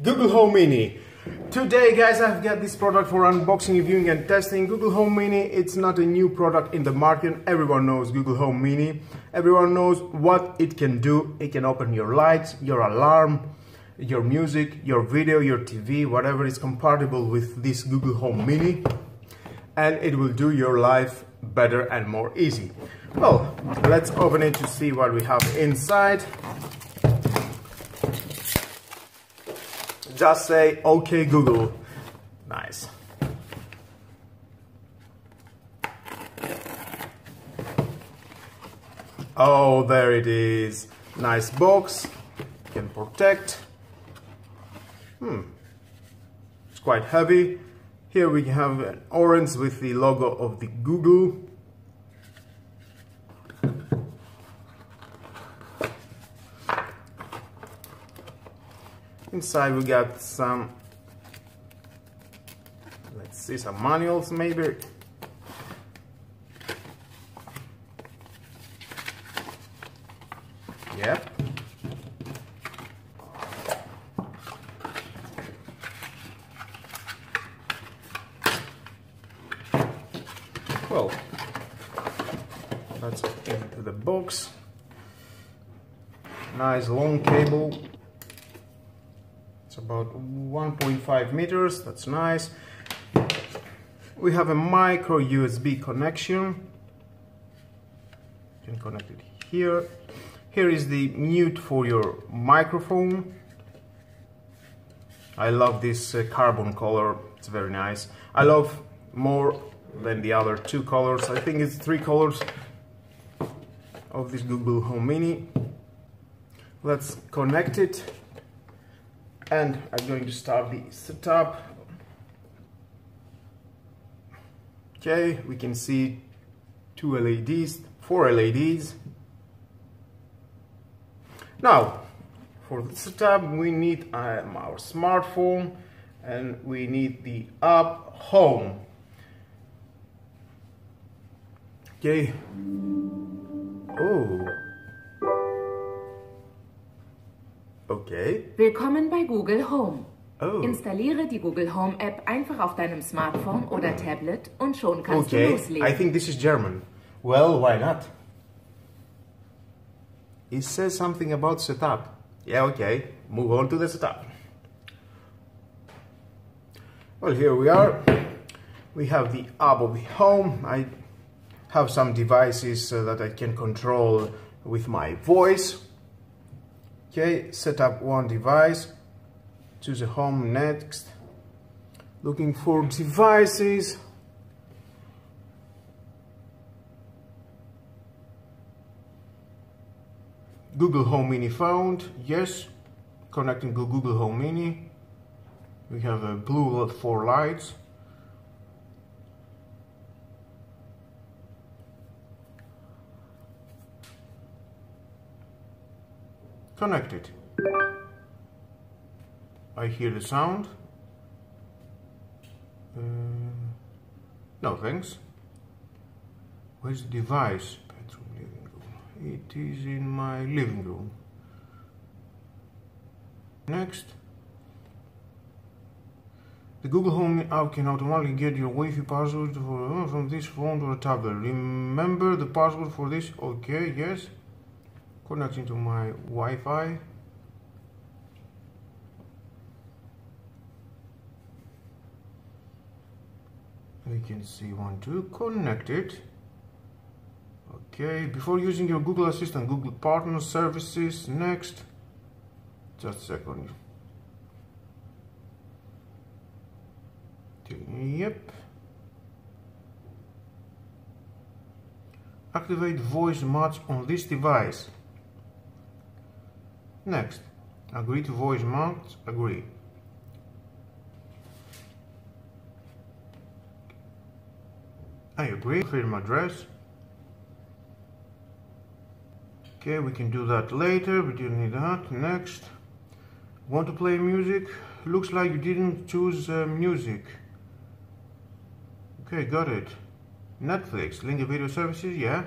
Google Home Mini. Today guys, I've got this product for unboxing, reviewing and testing. Google Home Mini, it's not a new product in the market. Everyone knows Google Home Mini. Everyone knows what it can do. It can open your lights, your alarm, your music, your video, your TV, whatever is compatible with this Google Home Mini. And it will do your life better and more easy. Well, let's open it to see what we have inside. Just say, okay Google. Nice. Oh, there it is. Nice box. Can protect. It's quite heavy. Here we have an orange with the logo of the Google. Inside we got some, let's see, some manuals maybe. Yep. Well, that's into the box. Nice long cable. It's about 1.5 meters. That's nice. We have a micro USB connection. You can connect it here. Here is the mute for your microphone. I love this carbon color. It's very nice. I love more than the other two colors. I think it's 3 colors of this Google Home Mini. Let's connect it, and I'm going to start the setup. Okay, we can see 2 LEDs, 4 LEDs. Now, for the setup we need our smartphone, and we need the app Home. Okay. Oh. Okay. Willkommen bei Google Home. Oh. Installiere die Google Home App einfach auf deinem Smartphone oder Tablet und schon kannst du loslegen. I think this is German. Well, why not? It says something about setup. Yeah, okay. Move on to the setup. Well, here we are. We have the app of the Home. I have some devices that I can control with my voice. Okay, set up one device. Choose a Home next. Looking for devices. Google Home Mini found. Yes. Connecting to Google Home Mini. We have a blue 4 lights. Connected. I hear the sound. No thanks. Where's the device? Bedroom, living room. It is in my living room. Next. The Google Home app can automatically get your Wi-Fi password from this phone to a tablet. Remember the password for this? Okay, yes. Connecting to my Wi-Fi. We can see 1, 2, connected. Okay, before using your Google Assistant, Google Partner Services, next. Just a second. Yep. Activate voice match on this device. Next, agree to voice match, agree. I agree, confirm address. Okay, we can do that later, we don't need that. Next, want to play music? Looks like you didn't choose music. Okay, got it. Netflix, link video services, yeah.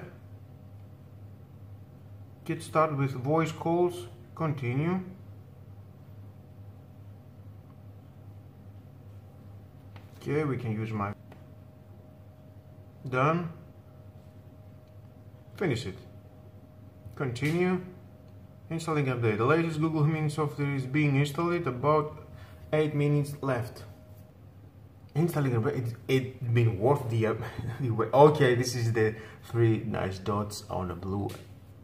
Get started with voice calls, continue. Okay, we can use my... Done. Finish it. Continue. Installing update. The latest Google Mini software is being installed. About 8 minutes left. Installing update. It's been worth the wait. Okay, this is the 3 nice dots on the blue,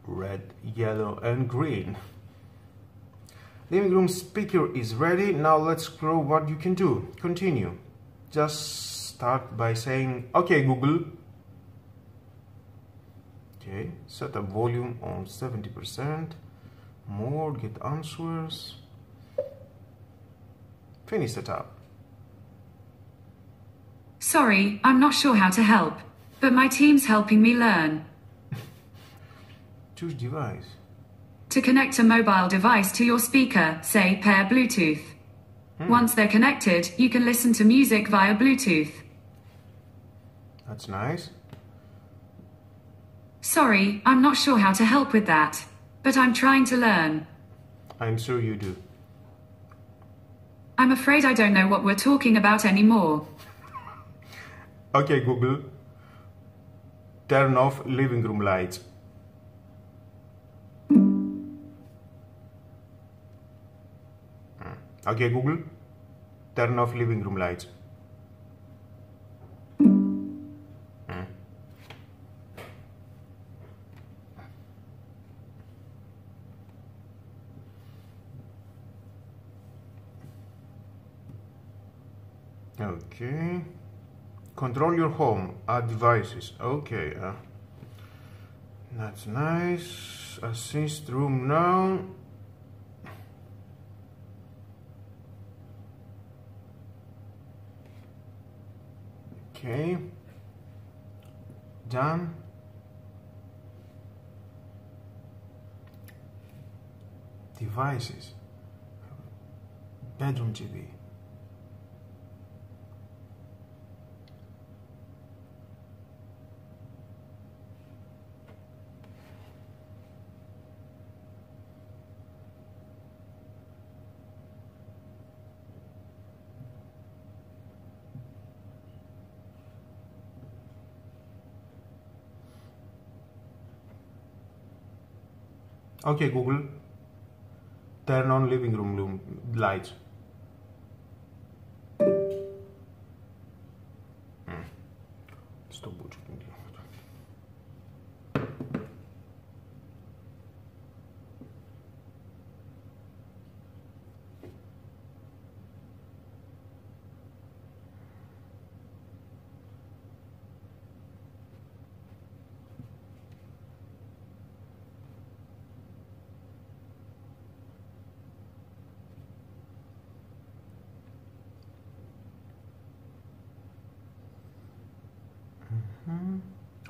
red, yellow, and green. Living room speaker is ready. Now let's scroll what you can do. Continue. Just start by saying, okay, Google. Okay, set up volume on 70%. More, get answers. Finish setup. Sorry, I'm not sure how to help, but my team's helping me learn. Choose device. To connect a mobile device to your speaker, say pair Bluetooth. Once they're connected, you can listen to music via Bluetooth. That's nice. Sorry, I'm not sure how to help with that, but I'm trying to learn. I'm sure you do. I'm afraid I don't know what we're talking about anymore. Okay, Google. Turn off living room lights. Okay, Google. Turn off living room lights. Okay. Control your home. Add devices. Okay. That's nice. Assist room now. Okay. Done. Devices. Bedroom TV. Okay, Google, turn on living room lights. Stop bullshitting.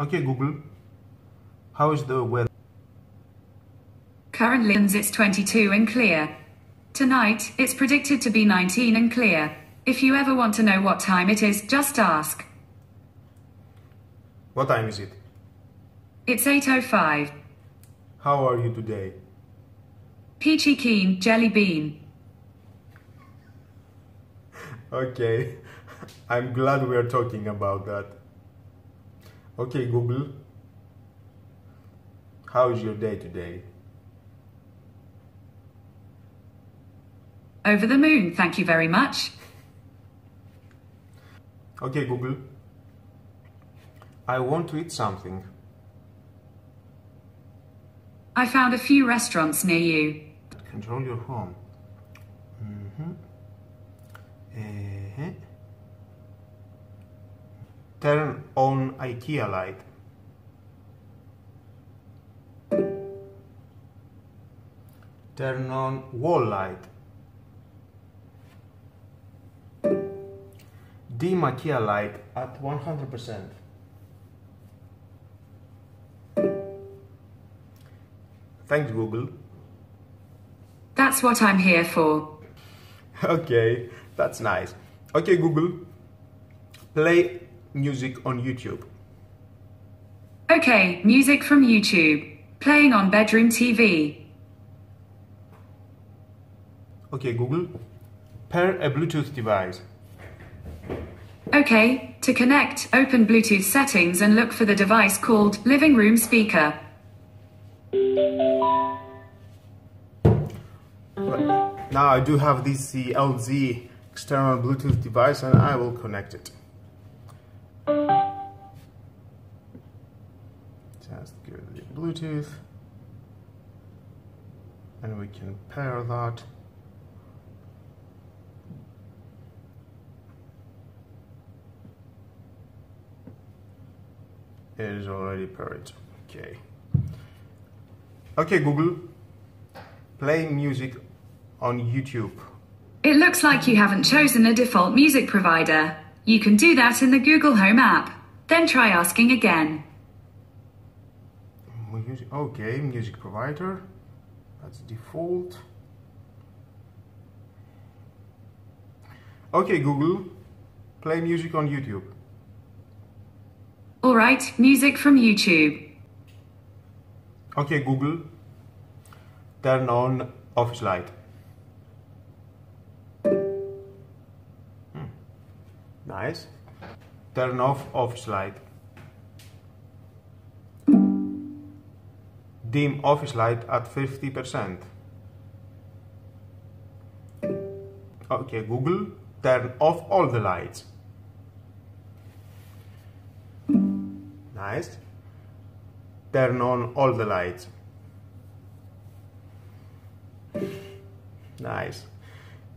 Okay, Google, how is the weather? Currently it's 22 and clear. Tonight, it's predicted to be 19 and clear. If you ever want to know what time it is, just ask. What time is it? It's 8:05. How are you today? Peachy keen, jelly bean. Okay, I'm glad we are talking about that. Okay, Google, how is your day today? Over the moon, thank you very much. Okay, Google, I want to eat something. I found a few restaurants near you. Control your home. Turn on IKEA light. Turn on wall light. Dim IKEA light at 100%. Thanks, Google. That's what I'm here for. Okay, that's nice. Okay, Google, play music on YouTube. Okay, music from YouTube. Playing on bedroom TV. Okay, Google, pair a Bluetooth device. Okay, to connect, open Bluetooth settings and look for the device called living room speaker. Now I do have this LZ external Bluetooth device and I will connect it. Just give it the Bluetooth and we can pair that. It is already paired. Okay. Okay, Google, play music on YouTube. It looks like you haven't chosen a default music provider. You can do that in the Google Home app. Then try asking again. Okay, music provider. That's default. Okay, Google, play music on YouTube. Alright, music from YouTube. Okay, Google, turn on office light. Nice. Turn off office light. Dim office light at 50%. Okay, Google, turn off all the lights. Nice. Turn on all the lights. Nice.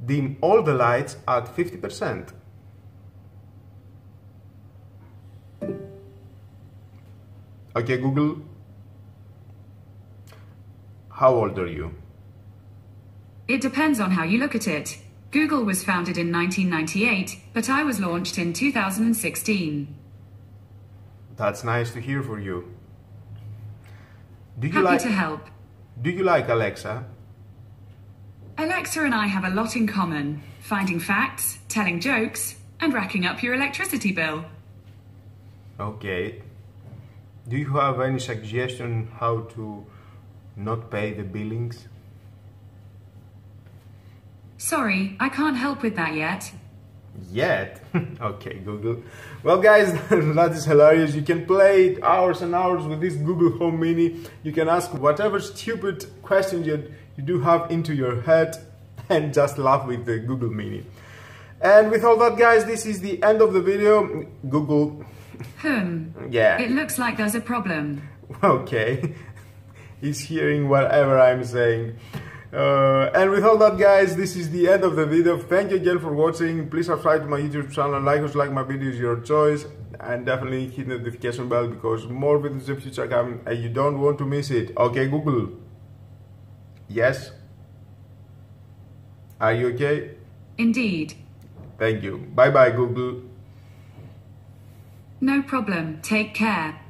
Dim all the lights at 50%. Okay, Google, how old are you? It depends on how you look at it. Google was founded in 1998, but I was launched in 2016. That's nice to hear for you. Happy to help. Do you like Alexa? Alexa and I have a lot in common. Finding facts, telling jokes, and racking up your electricity bill. Okay. Do you have any suggestion how to not pay the billings? Sorry, I can't help with that yet. Yet? Okay, Google. Well guys, that is hilarious. You can play hours and hours with this Google Home Mini. You can ask whatever stupid question you do have into your head and just laugh with the Google Mini. And with all that guys, this is the end of the video. Google. Yeah. It looks like there's a problem. Okay. He's hearing whatever I'm saying. And with all that guys, this is the end of the video. Thank you again for watching. Please subscribe to my YouTube channel, like my videos, your choice, and definitely hit the notification bell because more videos in the future coming and you don't want to miss it. Okay, Google. Yes? Are you okay? Indeed. Thank you. Bye bye, Google. No problem. Take care.